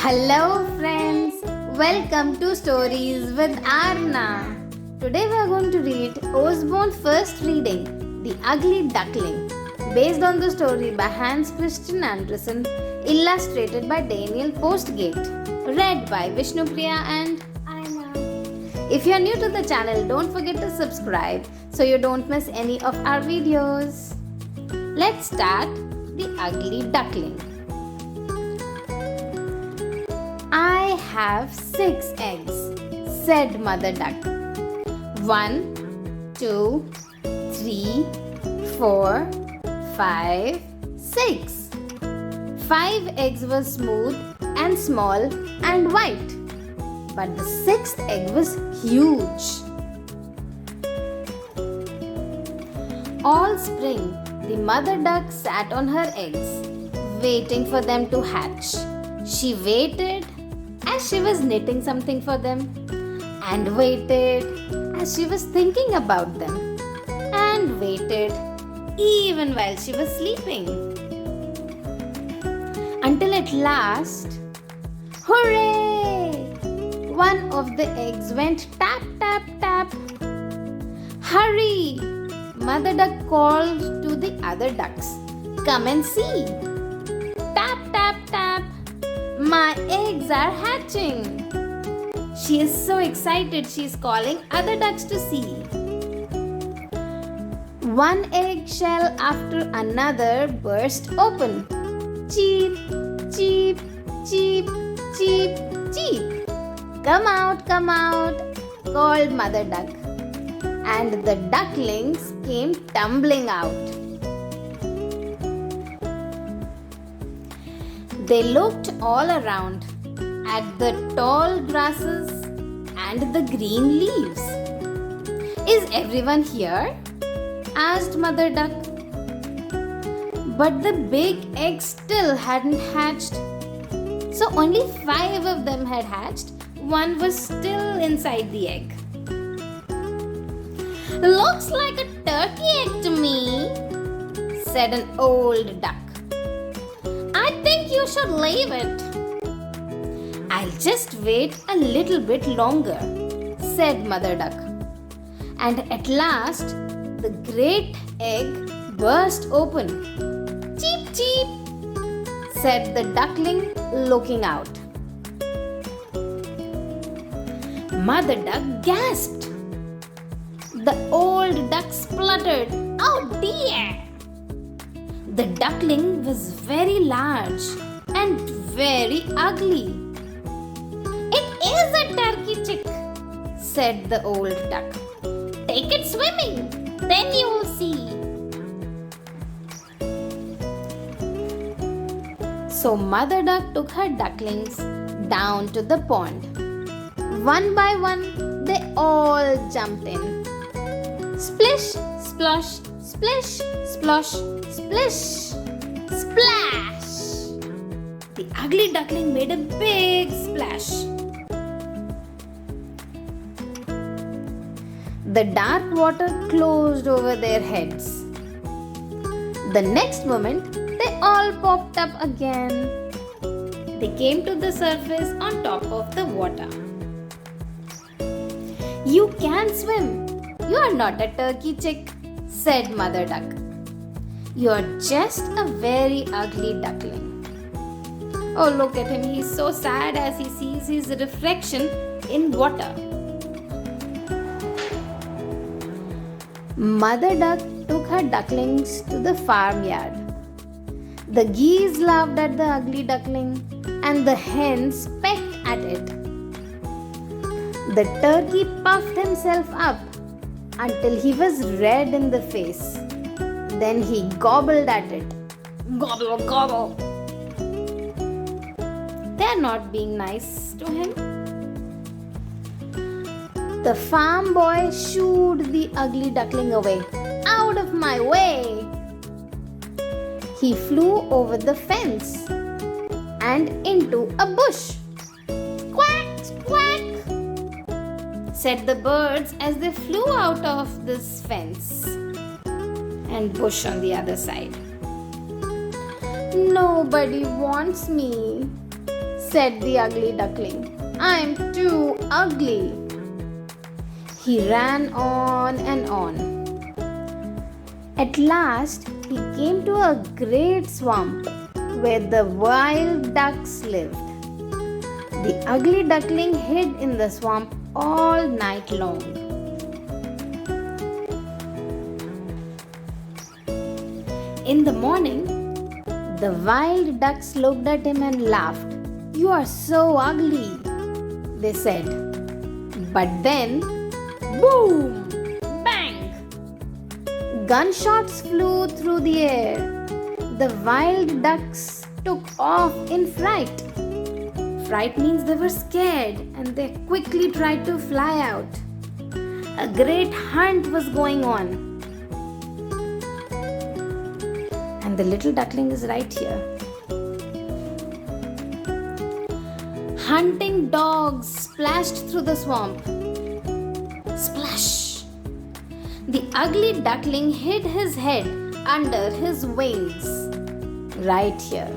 Hello friends, welcome to Stories with Arna. Today we are going to read Usborne's first reading, The Ugly Duckling, based on the story by Hans Christian Andersen, illustrated by Daniel Postgate, read by Vishnupriya and Arna. If you are new to the channel, don't forget to subscribe so you don't miss any of our videos. Let's start The Ugly Duckling. I have 6 eggs, said Mother Duck. 1, 2, 3, 4, 5, 6. 5 eggs were smooth and small and white, but the 6th egg was huge. All spring, the mother duck sat on her eggs, waiting for them to hatch. She waited as she was knitting something for them, and waited as she was thinking about them, and waited even while she was sleeping. Until at last, hooray! One of the eggs went tap, tap, tap. Hurry! Mother duck called to the other ducks. Come and see. Tap, tap, tap. My eggs are hatching. She is so excited she is calling other ducks to see. One eggshell after another burst open. Cheep, cheep, cheep, cheep, cheep. Come out, called Mother Duck. And the ducklings came tumbling out. They looked all around at the tall grasses and the green leaves. Is everyone here? Asked Mother Duck. But the big eggs still hadn't hatched. So only 5 of them had hatched. One was still inside the egg. Looks like a turkey egg to me, said an old duck. I think you should leave it. I'll just wait a little bit longer, said Mother Duck. And at last, the great egg burst open. Cheep, cheep, said the duckling, looking out. Mother Duck gasped. The old duck spluttered, "Oh dear!" The duckling was very large and very ugly. It is a turkey chick, said the old duck. Take it swimming, then you will see. So Mother Duck took her ducklings down to the pond. One by one, they all jumped in. Splish, splosh, splish, splosh, splish, splash! The ugly duckling made a big splash. The dark water closed over their heads. The next moment, they all popped up again. They came to the surface on top of the water. You can swim. You are not a turkey chick, said Mother Duck. You are just a very ugly duckling. Oh, look at him. He is so sad as he sees his reflection in water. Mother Duck took her ducklings to the farmyard. The geese laughed at the ugly duckling and the hens pecked at it. The turkey puffed himself up until he was red in the face. Then he gobbled at it. Gobble, gobble. They are not being nice to him. The farm boy shooed the ugly duckling away. Out of my way! He flew over the fence and into a bush. Quack, quack! Said the birds as they flew out of this fence and bush on the other side. Nobody wants me, said the ugly duckling. I'm too ugly. He ran on and on. At last, he came to a great swamp where the wild ducks lived. The ugly duckling hid in the swamp all night long. In the morning, the wild ducks looked at him and laughed. "You are so ugly," they said. But then, boom! Bang! Gunshots flew through the air. The wild ducks took off in fright. Fright means they were scared and they quickly tried to fly out. A great hunt was going on. And the little duckling is right here. Hunting dogs splashed through the swamp. Splash! The ugly duckling hid his head under his wings. Right here.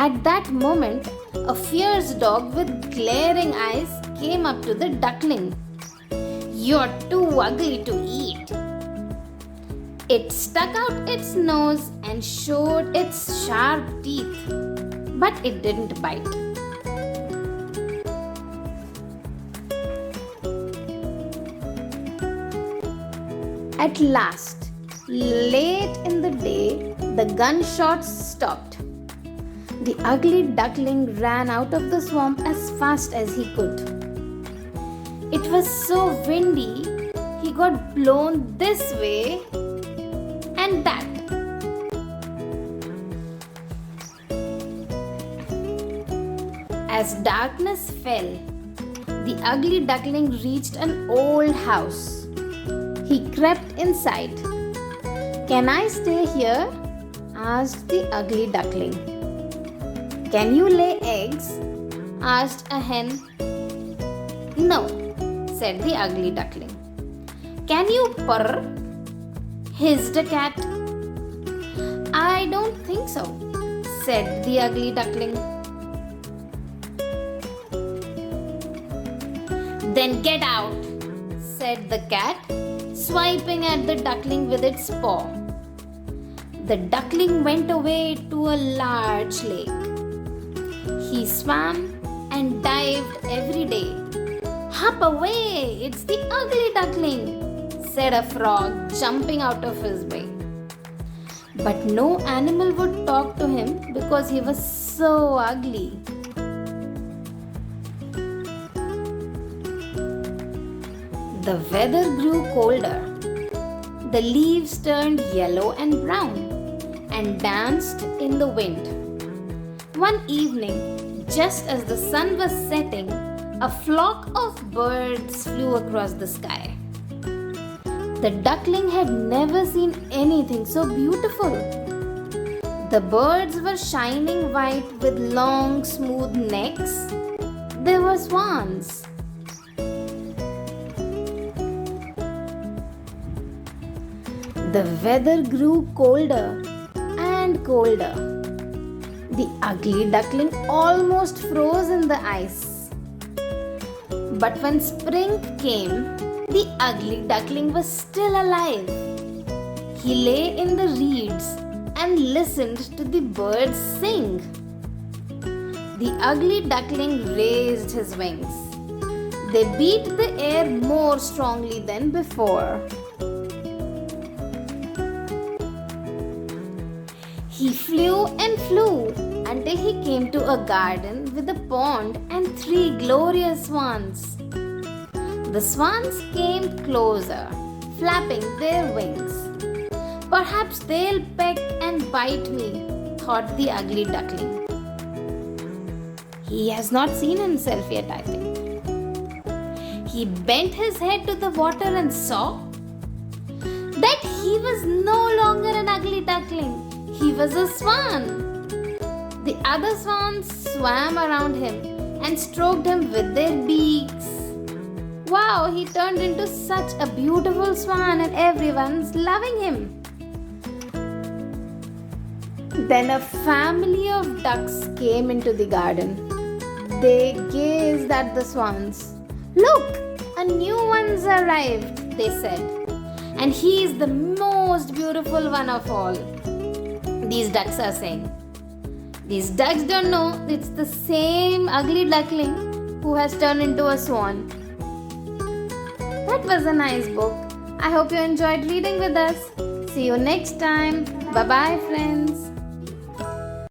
At that moment, a fierce dog with glaring eyes came up to the duckling. "You're too ugly to eat." It stuck out its nose and showed its sharp teeth, but it didn't bite. At last, late in the day, the gunshots stopped. The ugly duckling ran out of the swamp as fast as he could. It was so windy, he got blown this way and that. As darkness fell, the ugly duckling reached an old house. He crept inside. "Can I stay here?" asked the ugly duckling. "Can you lay eggs?" asked a hen. "No," said the ugly duckling. "Can you purr?" hissed a cat. "I don't think so," said the ugly duckling. "Then get out," said the cat, swiping at the duckling with its paw. The duckling went away to a large lake. He swam and dived every day. "Hop away, it's the ugly duckling," said a frog, jumping out of his way. But no animal would talk to him because he was so ugly. The weather grew colder. The leaves turned yellow and brown and danced in the wind. One evening, just as the sun was setting, a flock of birds flew across the sky. The duckling had never seen anything so beautiful. The birds were shining white with long, smooth necks. They were swans. The weather grew colder and colder. The ugly duckling almost froze in the ice. But when spring came, the ugly duckling was still alive. He lay in the reeds and listened to the birds sing. The ugly duckling raised his wings. They beat the air more strongly than before. He flew and flew until he came to a garden with a pond and 3 glorious swans. The swans came closer, flapping their wings. "Perhaps they'll peck and bite me," thought the ugly duckling. He has not seen himself yet, I think. He bent his head to the water and saw that he was no longer an ugly duckling. He was a swan. The other swans swam around him and stroked him with their beaks. Wow, he turned into such a beautiful swan and everyone's loving him. Then a family of ducks came into the garden. They gazed at the swans. Look, a new one's arrived, they said. And he is the most beautiful one of all. These ducks are saying. These ducks don't know it's the same ugly duckling who has turned into a swan. That was a nice book. I hope you enjoyed reading with us. See you next time. Bye bye, friends.